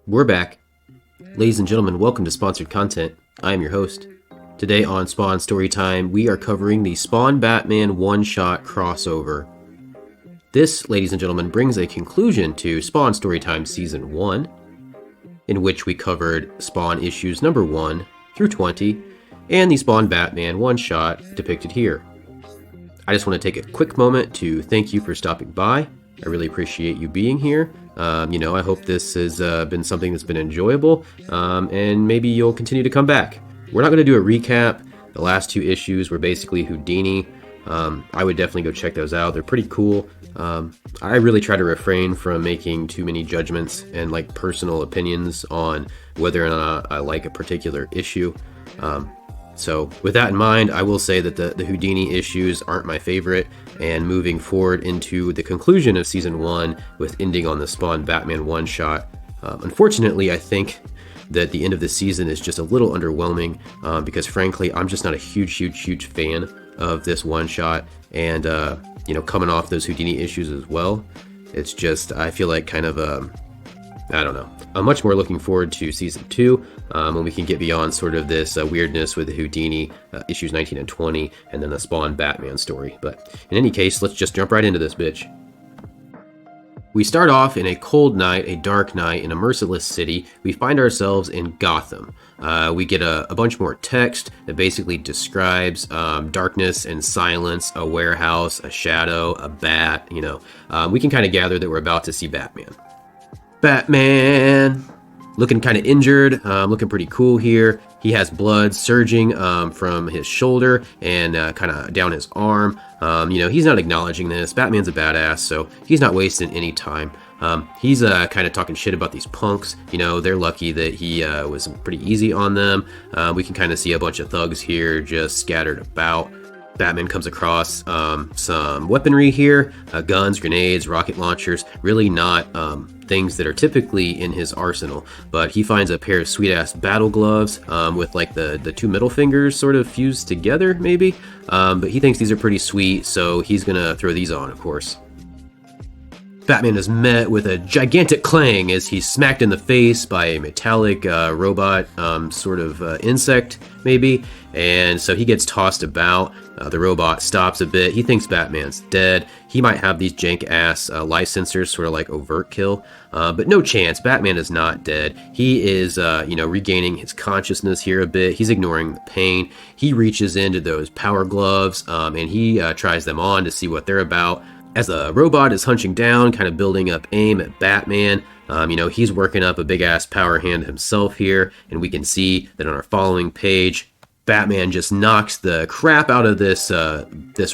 We're back. Ladies and gentlemen, welcome to Sponsored Content. I am your host. Today on Spawn Storytime, we are covering the Spawn Batman one-shot crossover. This, ladies and gentlemen, brings a conclusion to Spawn Storytime Season 1, in which we covered Spawn issues number 1 through 20, and the Spawn Batman one-shot depicted here. I just want to take a quick moment to thank you for stopping by. I really appreciate you being here. I hope this has been something that's been enjoyable, and maybe you'll continue to come back. We're not going to do a recap. The last two issues were basically Houdini. I would definitely go check those out. They're pretty cool. I really try to refrain from making too many judgments and personal opinions on whether or not I like a particular issue. So with that in mind, I will say that the Houdini issues aren't my favorite, and moving forward into the conclusion of Season 1 with ending on the Spawn Batman one-shot. Unfortunately, I think that the end of the season is just a little underwhelming because frankly, I'm just not a huge fan of this one-shot, and coming off those Houdini issues as well, it's just, I feel like kind of I don't know. I'm much more looking forward to Season 2, when we can get beyond sort of this weirdness with the Houdini issues 19 and 20, and then the Spawn Batman story. But in any case, let's just jump right into this bitch. We start off in a cold night, a dark night, in a merciless city. We find ourselves in Gotham. We get a bunch more text that basically describes darkness and silence, a warehouse, a shadow, a bat, we can kind of gather that we're about to see Batman. Batman! Looking kind of injured, looking pretty cool here. He has blood surging from his shoulder and kind of down his arm. He's not acknowledging this. Batman's a badass, so he's not wasting any time. He's kind of talking shit about these punks. They're lucky that he was pretty easy on them. We can kind of see a bunch of thugs here just scattered about. Batman comes across some weaponry here, guns, grenades, rocket launchers, really not things that are typically in his arsenal, but he finds a pair of sweet-ass battle gloves with the two middle fingers sort of fused together, maybe, but he thinks these are pretty sweet, so he's gonna throw these on, of course. Batman is met with a gigantic clang as he's smacked in the face by a metallic robot sort of insect, maybe, and so he gets tossed about. The robot stops a bit. He thinks Batman's dead. He might have these jank-ass life sensors, sort of like overt kill, but no chance. Batman is not dead. He is, regaining his consciousness here a bit. He's ignoring the pain. He reaches into those power gloves, and he tries them on to see what they're about. As the robot is hunching down, kind of building up aim at Batman, he's working up a big-ass power hand himself here, and we can see that on our following page, Batman just knocks the crap out of this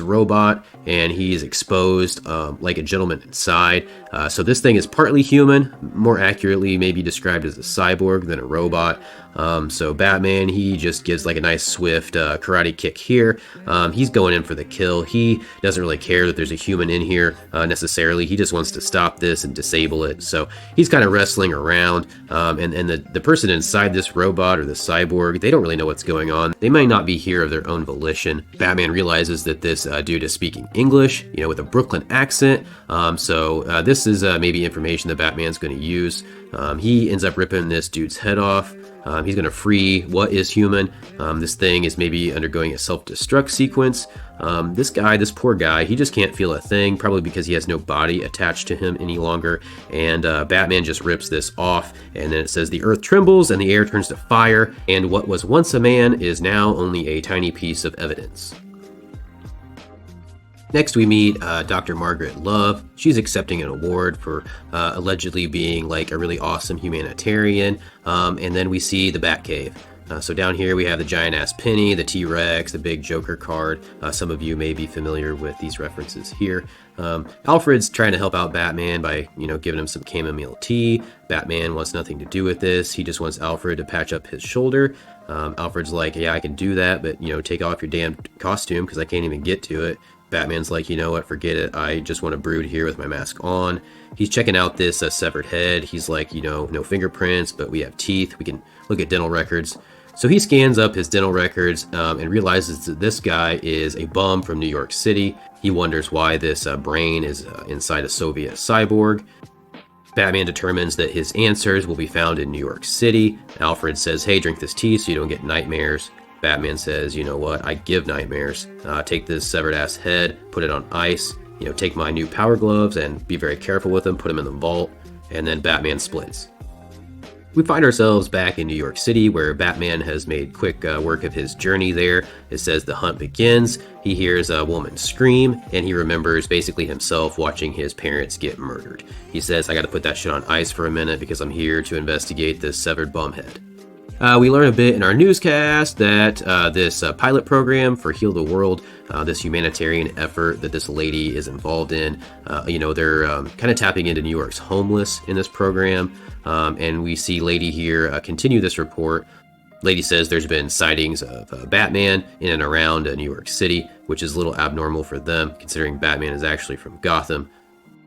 robot, and he's exposed like a gentleman inside. So this thing is partly human, more accurately maybe described as a cyborg than a robot. So Batman, he just gives a nice swift karate kick here. He's going in for the kill. He doesn't really care that there's a human in here necessarily. He just wants to stop this and disable it. So he's kind of wrestling around, and the person inside this robot or the cyborg, they don't really know what's going on. They might not be here of their own volition. Batman realizes that this dude is speaking English, with a Brooklyn accent. So this is maybe information that Batman's going to use. He ends up ripping this dude's head off. He's going to free what is human. This thing is maybe undergoing a self-destruct sequence. This poor guy, he just can't feel a thing, probably because he has no body attached to him any longer. And Batman just rips this off, and then it says the earth trembles and the air turns to fire, and what was once a man is now only a tiny piece of evidence. Next, we meet Dr. Margaret Love. She's accepting an award for allegedly being a really awesome humanitarian. And then we see the Batcave. So down here we have the giant-ass Penny, the T-Rex, the big Joker card. Some of you may be familiar with these references here. Alfred's trying to help out Batman by, giving him some chamomile tea. Batman wants nothing to do with this. He just wants Alfred to patch up his shoulder. Alfred's like, yeah, I can do that, but, take off your damn costume because I can't even get to it. Batman's like, you know what, forget it. I just want to brood here with my mask on. He's checking out this severed head. He's like, no fingerprints, but we have teeth. We can look at dental records. So he scans up his dental records and realizes that this guy is a bum from New York City. He wonders why this brain is inside a Soviet cyborg. Batman determines that his answers will be found in New York City. Alfred says, hey, drink this tea so you don't get nightmares. Batman says, you know what, I give nightmares. Take this severed ass head, put it on ice, take my new power gloves and be very careful with them, put them in the vault, and then Batman splits. We find ourselves back in New York City, where Batman has made quick work of his journey there. It says the hunt begins. He hears a woman scream, and he remembers basically himself watching his parents get murdered. He says, I gotta put that shit on ice for a minute because I'm here to investigate this severed bumhead. We learn a bit in our newscast that this pilot program for Heal the World, this humanitarian effort that this lady is involved in, they're kind of tapping into New York's homeless in this program. And we see Lady here continue this report. Lady says there's been sightings of Batman in and around New York City, which is a little abnormal for them, considering Batman is actually from Gotham.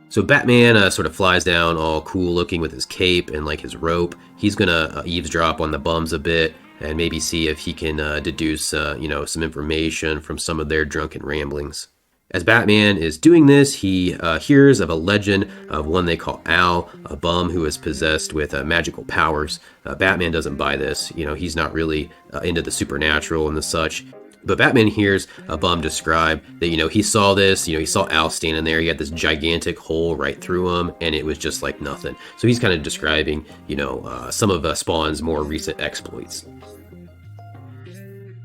So Batman sort of flies down all cool looking with his cape and like his rope. He's gonna eavesdrop on the bums a bit and maybe see if he can deduce some information from some of their drunken ramblings. As Batman is doing this, he hears of a legend of one they call Al, a bum who is possessed with magical powers. Batman doesn't buy this. He's not really into the supernatural and the such. But Batman hears a bum describe that, he saw this, he saw Al standing there, he had this gigantic hole right through him, and it was just like nothing. So he's kind of describing, some of Spawn's more recent exploits.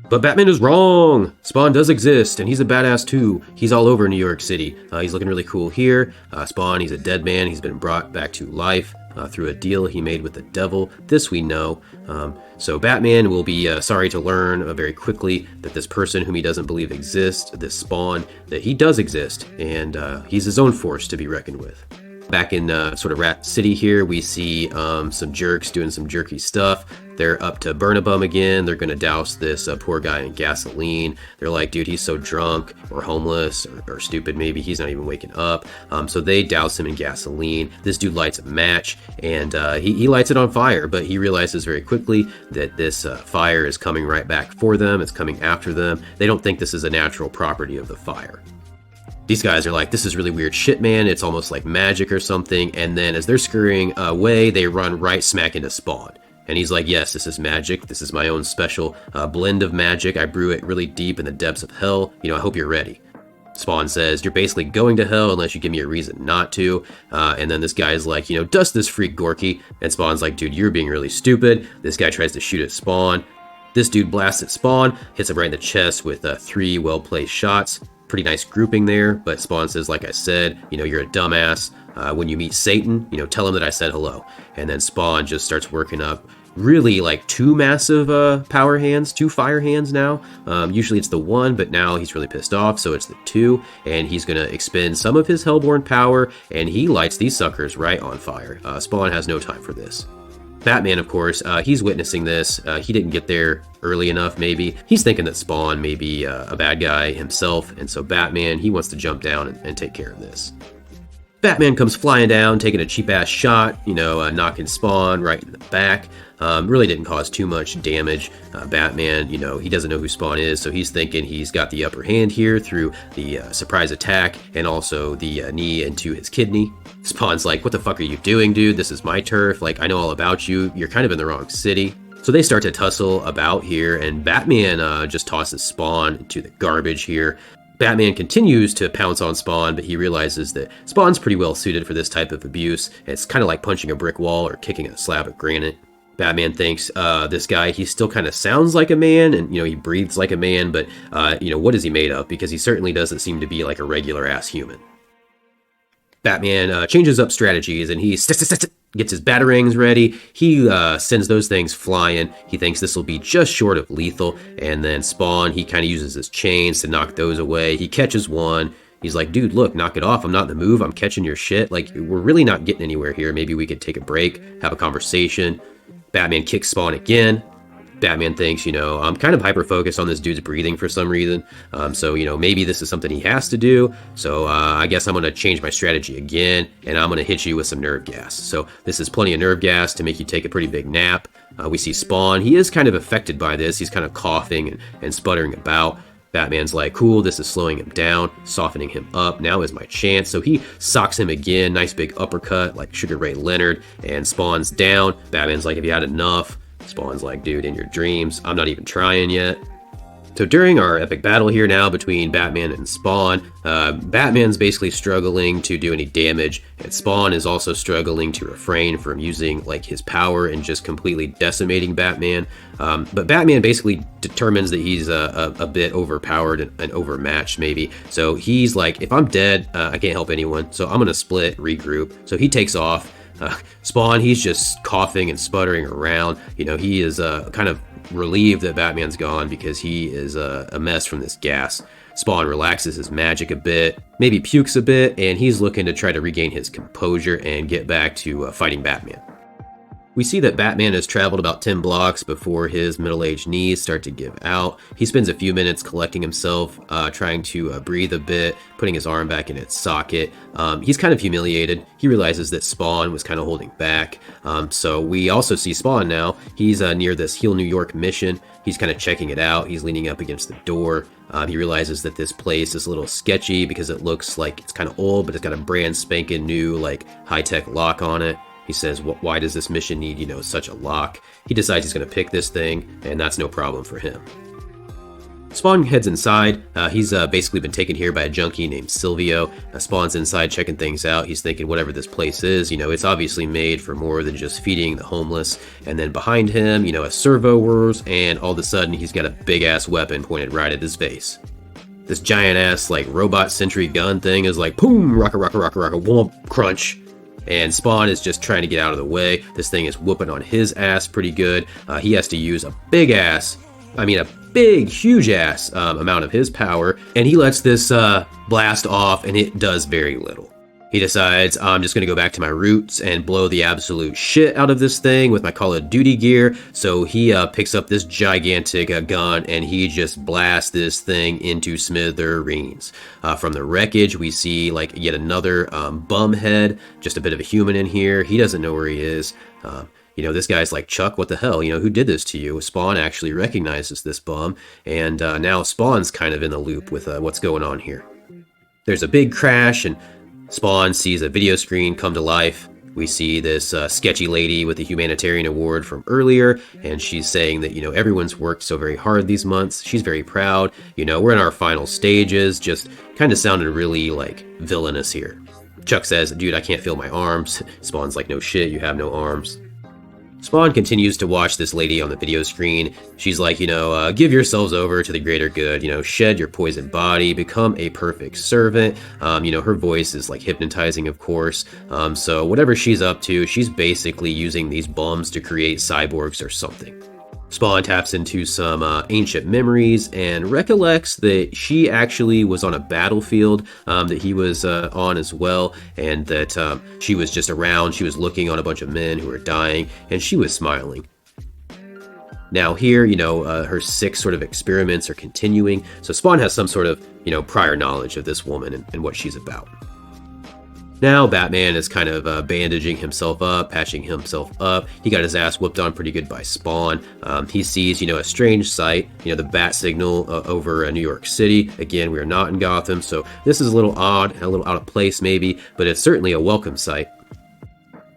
But Batman is wrong! Spawn does exist, and he's a badass too. He's all over New York City. He's looking really cool here. Spawn, he's a dead man. He's been brought back to life through a deal he made with the devil. This we know. So Batman will be sorry to learn very quickly that this person whom he doesn't believe exists, this Spawn, that he does exist, and he's his own force to be reckoned with. Back in sort of Rat City here, we see some jerks doing some jerky stuff. They're up to Burn-a-Bum again. They're going to douse this poor guy in gasoline. They're like, dude, he's so drunk or homeless or stupid maybe. He's not even waking up. So they douse him in gasoline. This dude lights a match and he lights it on fire, but he realizes very quickly that this fire is coming right back for them. It's coming after them. They don't think this is a natural property of the fire. These guys are like, this is really weird shit, man. It's almost like magic or something. And then as they're scurrying away, they run right smack into Spawn. And he's like, yes, this is magic. This is my own special blend of magic. I brew it really deep in the depths of hell. I hope you're ready. Spawn says, you're basically going to hell unless you give me a reason not to. And then this guy's like, dust this freak, Gorky. And Spawn's like, dude, you're being really stupid. This guy tries to shoot at Spawn. This dude blasts at Spawn, hits him right in the chest with 3 well-placed shots. Pretty nice grouping there, but Spawn says, like I said, you're a dumbass. When you meet Satan, tell him that I said hello. And then Spawn just starts working up really like 2 massive power hands, 2 fire hands now. Usually it's the 1, but now he's really pissed off, so it's the 2. And he's going to expend some of his Hellborn power, and he lights these suckers right on fire. Spawn has no time for this. Batman, of course, he's witnessing this. He didn't get there early enough, maybe. He's thinking that Spawn may be a bad guy himself, and so Batman, he wants to jump down and take care of this. Batman comes flying down, taking a cheap-ass shot, knocking Spawn right in the back. Really didn't cause too much damage. Batman, he doesn't know who Spawn is, so he's thinking he's got the upper hand here through the surprise attack and also the knee into his kidney. Spawn's like, what the fuck are you doing, dude? This is my turf. Like, I know all about you. You're kind of in the wrong city. So they start to tussle about here, and Batman just tosses Spawn into the garbage here. Batman continues to pounce on Spawn, but he realizes that Spawn's pretty well suited for this type of abuse. It's kind of like punching a brick wall or kicking a slab of granite. Batman thinks this guy, he still kind of sounds like a man, and he breathes like a man, but what is he made of? Because he certainly doesn't seem to be like a regular ass human. Batman changes up strategies, and he gets his batarangs ready. He sends those things flying. He thinks this will be just short of lethal. And then Spawn, he kind of uses his chains to knock those away. He catches one. He's like, dude, look, knock it off. I'm not in the move. I'm catching your shit. Like, we're really not getting anywhere here. Maybe we could take a break, have a conversation. Batman kicks Spawn again. Batman thinks, I'm kind of hyper-focused on this dude's breathing for some reason. So maybe this is something he has to do. So I guess I'm going to change my strategy again, and I'm going to hit you with some nerve gas. So this is plenty of nerve gas to make you take a pretty big nap. We see Spawn. He is kind of affected by this. He's kind of coughing and sputtering about. Batman's like, cool, this is slowing him down, softening him up. Now is my chance. So he socks him again. Nice big uppercut like Sugar Ray Leonard, and Spawn's down. Batman's like, have you had enough? Spawn's like, dude, in your dreams. I'm not even trying yet. So during our epic battle here now between Batman and Spawn, Batman's basically struggling to do any damage, and Spawn is also struggling to refrain from using like his power and just completely decimating Batman. But Batman basically determines that he's a bit overpowered and overmatched maybe. So he's like, if I'm dead, I can't help anyone. So I'm gonna split, regroup. So he takes off. Spawn, he's just coughing and sputtering around. You know, he is kind of relieved that Batman's gone because he is a mess from this gas. Spawn relaxes his magic a bit, maybe pukes a bit, and he's looking to try to regain his composure and get back to fighting Batman. We see that Batman has traveled about 10 blocks before his middle-aged knees start to give out. He spends a few minutes collecting himself, trying to breathe a bit, putting his arm back in its socket. He's kind of humiliated. He realizes that Spawn was kind of holding back. So we also see Spawn now. He's near this Heal New York mission. He's kind of checking it out. He's leaning up against the door. He realizes that this place is a little sketchy because it looks like it's kind of old, but it's got a brand spanking new, like, high-tech lock on it. He says, why does this mission need, such a lock? He decides he's going to pick this thing, and that's no problem for him. Spawn heads inside. He's basically been taken here by a junkie named Silvio. Spawn's inside checking things out. He's thinking whatever this place is, it's obviously made for more than just feeding the homeless. And then behind him, a servo whirs, and all of a sudden he's got a big-ass weapon pointed right at his face. This giant-ass, like, robot sentry gun thing is like, boom, rocka, rocka, rocka, rocka, whoomp, crunch. And Spawn is just trying to get out of the way. This thing is whooping on his ass pretty good. He has to use a big, huge ass amount of his power. And he lets this blast off, and it does very little. He decides, I'm just going to go back to my roots and blow the absolute shit out of this thing with my Call of Duty gear. So he picks up this gigantic gun, and he just blasts this thing into smithereens. From the wreckage, we see like yet another bum head, just a bit of a human in here. He doesn't know where he is. This guy's like, Chuck, what the hell? Who did this to you? Spawn actually recognizes this bum, and now Spawn's kind of in the loop with what's going on here. There's a big crash, and Spawn sees a video screen come to life. We see this sketchy lady with the humanitarian award from earlier, and she's saying that, everyone's worked so very hard these months. She's very proud. We're in our final stages. Just kind of sounded really, like, villainous here. Chuck says, dude, I can't feel my arms. Spawn's like, no shit, you have no arms. Spawn continues to watch this lady on the video screen. She's like, give yourselves over to the greater good, shed your poisoned body, become a perfect servant. Her voice is like hypnotizing, of course. So whatever she's up to, she's basically using these bums to create cyborgs or something. Spawn taps into some ancient memories and recollects that she actually was on a battlefield that he was on as well, and that she was just around, she was looking on a bunch of men who were dying, and she was smiling. Now here, her sick sort of experiments are continuing, so Spawn has some sort of, prior knowledge of this woman and what she's about. Now Batman is kind of bandaging himself up, patching himself up. He got his ass whooped on pretty good by Spawn. He sees, a strange sight, the bat signal over New York City. Again, we are not in Gotham, so this is a little odd and a little out of place maybe, but it's certainly a welcome sight.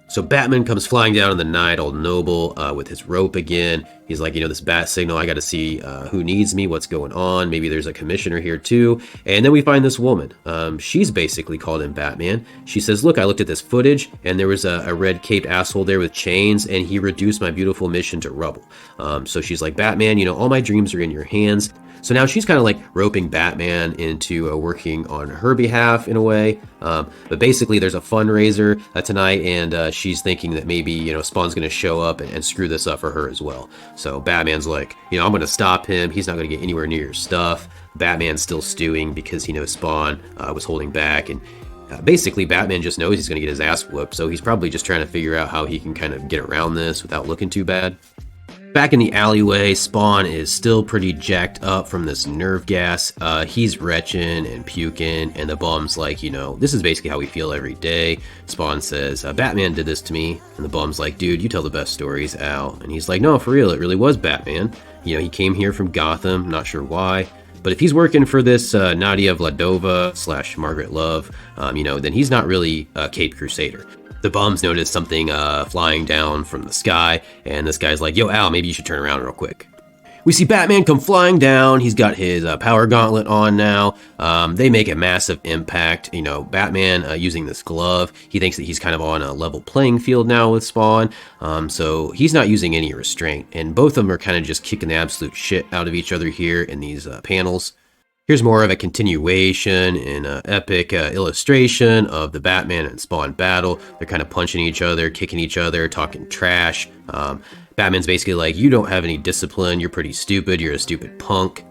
So Batman comes flying down in the night, all noble, with his rope again. He's like, this bat signal, I gotta see who needs me, what's going on. Maybe there's a commissioner here too. And then we find this woman. She's basically called in Batman. She says, look, I looked at this footage, and there was a red-caped asshole there with chains, and he reduced my beautiful mission to rubble. So she's like, Batman, all my dreams are in your hands. So now she's kind of like roping Batman into working on her behalf in a way. But basically there's a fundraiser tonight, and she's thinking that maybe, Spawn's going to show up and screw this up for her as well. So Batman's like, I'm going to stop him. He's not going to get anywhere near your stuff. Batman's still stewing because he knows Spawn was holding back. And basically Batman just knows he's going to get his ass whooped. So he's probably just trying to figure out how he can kind of get around this without looking too bad. Back in the alleyway, Spawn is still pretty jacked up from this nerve gas. He's retching and puking, and the bum's like, this is basically how we feel every day. Spawn says, Batman did this to me. And the bum's like, dude, you tell the best stories, Al. And he's like, no, for real, it really was Batman. He came here from Gotham, not sure why. But if he's working for this Nadia Vladova / Margaret Love, then he's not really a Caped Crusader. The bums notice something flying down from the sky, and this guy's like, yo, Al, maybe you should turn around real quick. We see Batman come flying down. He's got his power gauntlet on now. They make a massive impact. Batman using this glove, he thinks that he's kind of on a level playing field now with Spawn. So he's not using any restraint. And both of them are kind of just kicking the absolute shit out of each other here in these panels. Here's more of a continuation and epic illustration of the Batman and Spawn battle. They're kind of punching each other, kicking each other, talking trash. Batman's basically like, you don't have any discipline, you're pretty stupid, you're a stupid punk.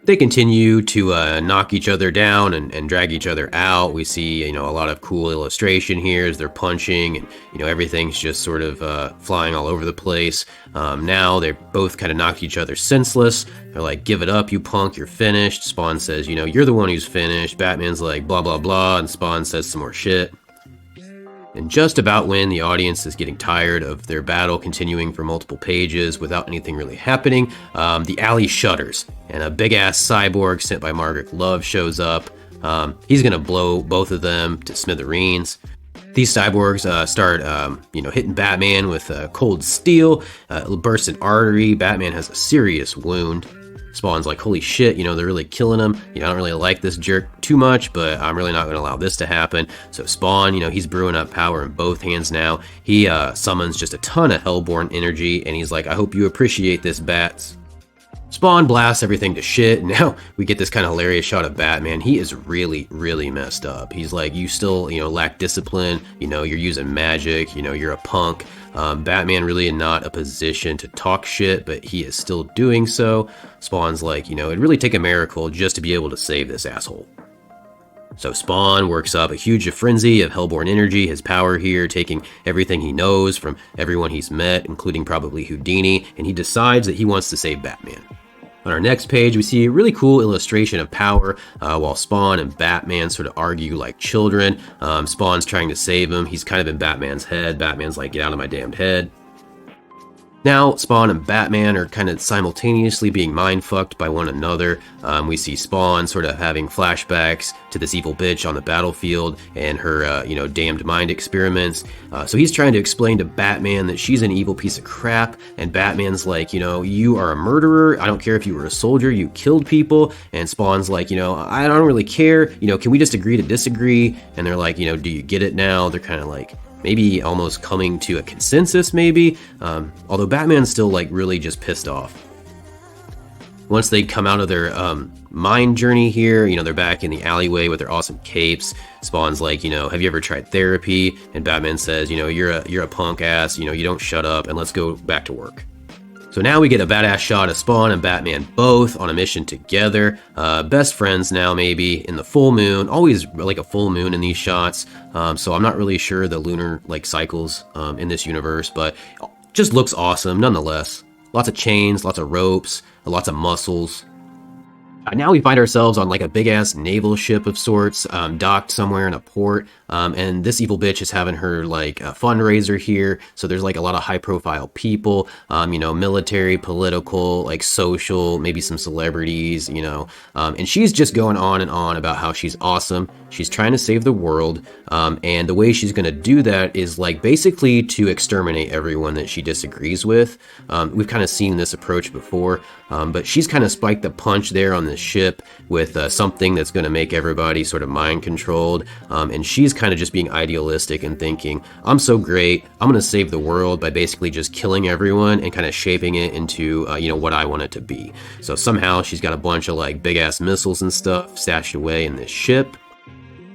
They continue to knock each other down and drag each other out. We see, a lot of cool illustration here as they're punching, and, everything's just sort of flying all over the place. Now they're both kind of knocked each other senseless. They're like, give it up, you punk, you're finished. Spawn says, you're the one who's finished. Batman's like, blah, blah, blah, and Spawn says some more shit. And just about when the audience is getting tired of their battle continuing for multiple pages without anything really happening, the alley shudders, and a big-ass cyborg sent by Margaret Love shows up. He's gonna blow both of them to smithereens. These cyborgs start, hitting Batman with cold steel. It'll burst an artery. Batman has a serious wound. Spawn's like, holy shit, they're really killing him. I don't really like this jerk too much, but I'm really not going to allow this to happen. So Spawn, he's brewing up power in both hands now. He summons just a ton of Hellborn energy, and he's like, I hope you appreciate this, Bats. Spawn blasts everything to shit, and now we get this kind of hilarious shot of Batman. He is really, really messed up. He's like, you still, lack discipline, you're using magic, you're a punk. Batman really in not a position to talk shit, but he is still doing so. Spawn's like, it'd really take a miracle just to be able to save this asshole. So Spawn works up a huge frenzy of Hellborn energy, his power here, taking everything he knows from everyone he's met, including probably Houdini, and he decides that he wants to save Batman. On our next page, we see a really cool illustration of power while Spawn and Batman sort of argue like children. Spawn's trying to save him. He's kind of in Batman's head. Batman's like, get out of my damned head. Now, Spawn and Batman are kind of simultaneously being mind-fucked by one another. We see Spawn sort of having flashbacks to this evil bitch on the battlefield and her, damned mind experiments. So he's trying to explain to Batman that she's an evil piece of crap, and Batman's like, you are a murderer. I don't care if you were a soldier, you killed people. And Spawn's like, I don't really care. Can we just agree to disagree? And they're like, do you get it now? They're kind of like, maybe almost coming to a consensus, maybe. Although Batman's still like really just pissed off. Once they come out of their mind journey here, they're back in the alleyway with their awesome capes. Spawn's like, have you ever tried therapy? And Batman says, you're a punk ass, you don't shut up, and let's go back to work. So now we get a badass shot of Spawn and Batman both on a mission together. Best friends now, maybe, in the full moon. Always like a full moon in these shots. So I'm not really sure the lunar cycles in this universe, but just looks awesome nonetheless. Lots of chains, lots of ropes, lots of muscles. Now we find ourselves on like a big ass naval ship of sorts, docked somewhere in a port, and this evil bitch is having her like a fundraiser here. So there's like a lot of high profile people, military, political, like social, maybe some celebrities, and she's just going on and on about how she's awesome. She's trying to save the world, and the way she's going to do that is like basically to exterminate everyone that she disagrees with. We've kind of seen this approach before, but she's kind of spiked the punch there on the ship with something that's going to make everybody sort of mind controlled, and she's kind of just being idealistic and thinking, I'm so great, I'm going to save the world by basically just killing everyone and kind of shaping it into what I want it to be. So somehow she's got a bunch of like big ass missiles and stuff stashed away in this ship.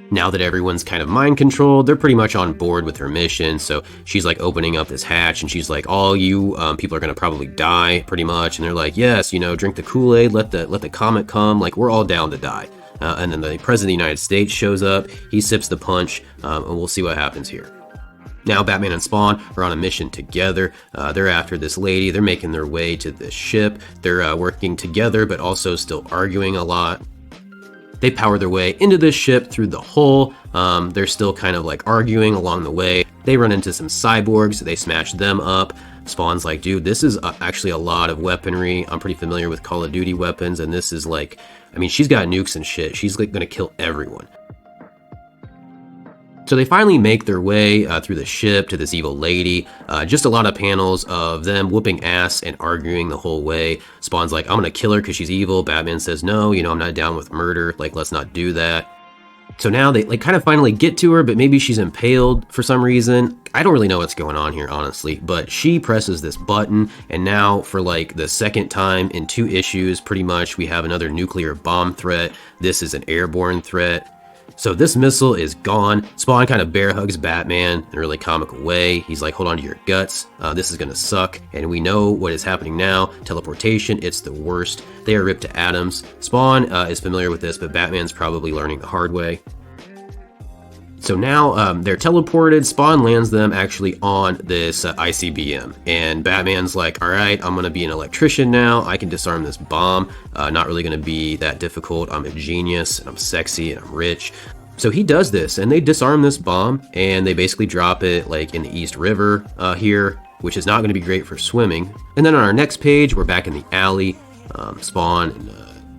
Now that everyone's kind of mind controlled, they're pretty much on board with her mission. So she's like opening up this hatch and she's like, all you people are going to probably die pretty much. And they're like, yes, drink the Kool-Aid, let the comet come. Like, we're all down to die. And then the president of the United States shows up. He sips the punch, and we'll see what happens here. Now Batman and Spawn are on a mission together. They're after this lady. They're making their way to this ship. They're working together, but also still arguing a lot. They power their way into this ship through the hull. They're still kind of like arguing along the way. They run into some cyborgs. They smash them up. Spawn's like, dude, this is actually a lot of weaponry. I'm pretty familiar with Call of Duty weapons, and this is like, I mean, she's got nukes and shit. She's like gonna kill everyone. So they finally make their way through the ship to this evil lady. Just a lot of panels of them whooping ass and arguing the whole way. Spawn's like, I'm gonna kill her because she's evil. Batman says, no, you know, I'm not down with murder. Like, let's not do that. So now they like kind of finally get to her, but maybe she's impaled for some reason. I don't really know what's going on here, honestly, but she presses this button, and now for like the second time in 2 issues, pretty much, we have another nuclear bomb threat. This is an airborne threat. So this missile is gone. Spawn kind of bear hugs Batman in a really comical way. He's like, hold on to your guts. This is gonna suck. And we know what is happening now. Teleportation, it's the worst. They are ripped to atoms. Spawn is familiar with this, but Batman's probably learning the hard way. So now they're teleported. Spawn lands them actually on this ICBM. And Batman's like, all right, I'm going to be an electrician now. I can disarm this bomb. Not really going to be that difficult. I'm a genius, and I'm sexy, and I'm rich. So he does this, and they disarm this bomb, and they basically drop it like in the East River here, which is not going to be great for swimming. And then on our next page, we're back in the alley. Spawn and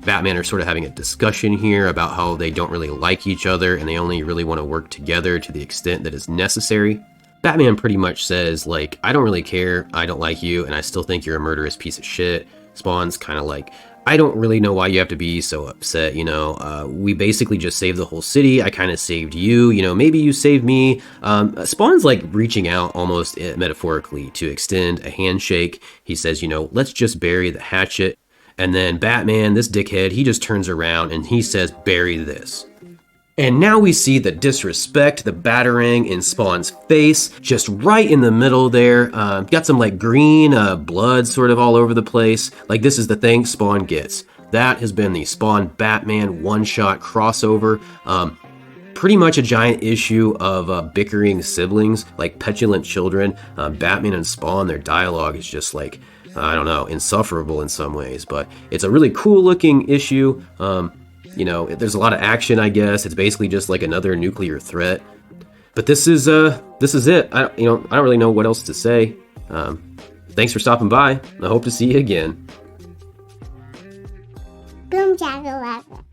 Batman are sort of having a discussion here about how they don't really like each other and they only really want to work together to the extent that is necessary. Batman pretty much says, like, I don't really care, I don't like you, and I still think you're a murderous piece of shit. Spawn's kind of like, I don't really know why you have to be so upset, you know, we basically just saved the whole city, I kind of saved you, you know, maybe you saved me. Spawn's like reaching out almost metaphorically to extend a handshake. He says, you know, let's just bury the hatchet. And then Batman, this dickhead, he just turns around and he says, bury this. And now we see the disrespect, the batarang in Spawn's face, just right in the middle there. Got some like green blood sort of all over the place. Like, this is the thing Spawn gets. That has been the Spawn Batman one-shot crossover. Pretty much a giant issue of bickering siblings, like petulant children. Batman and Spawn, their dialogue is just like, I don't know, insufferable in some ways, but it's a really cool looking issue. You know, there's a lot of action, I guess. It's basically just like another nuclear threat. But this is it. I don't really know what else to say. Thanks for stopping by. I hope to see you again. Boom Jack 11.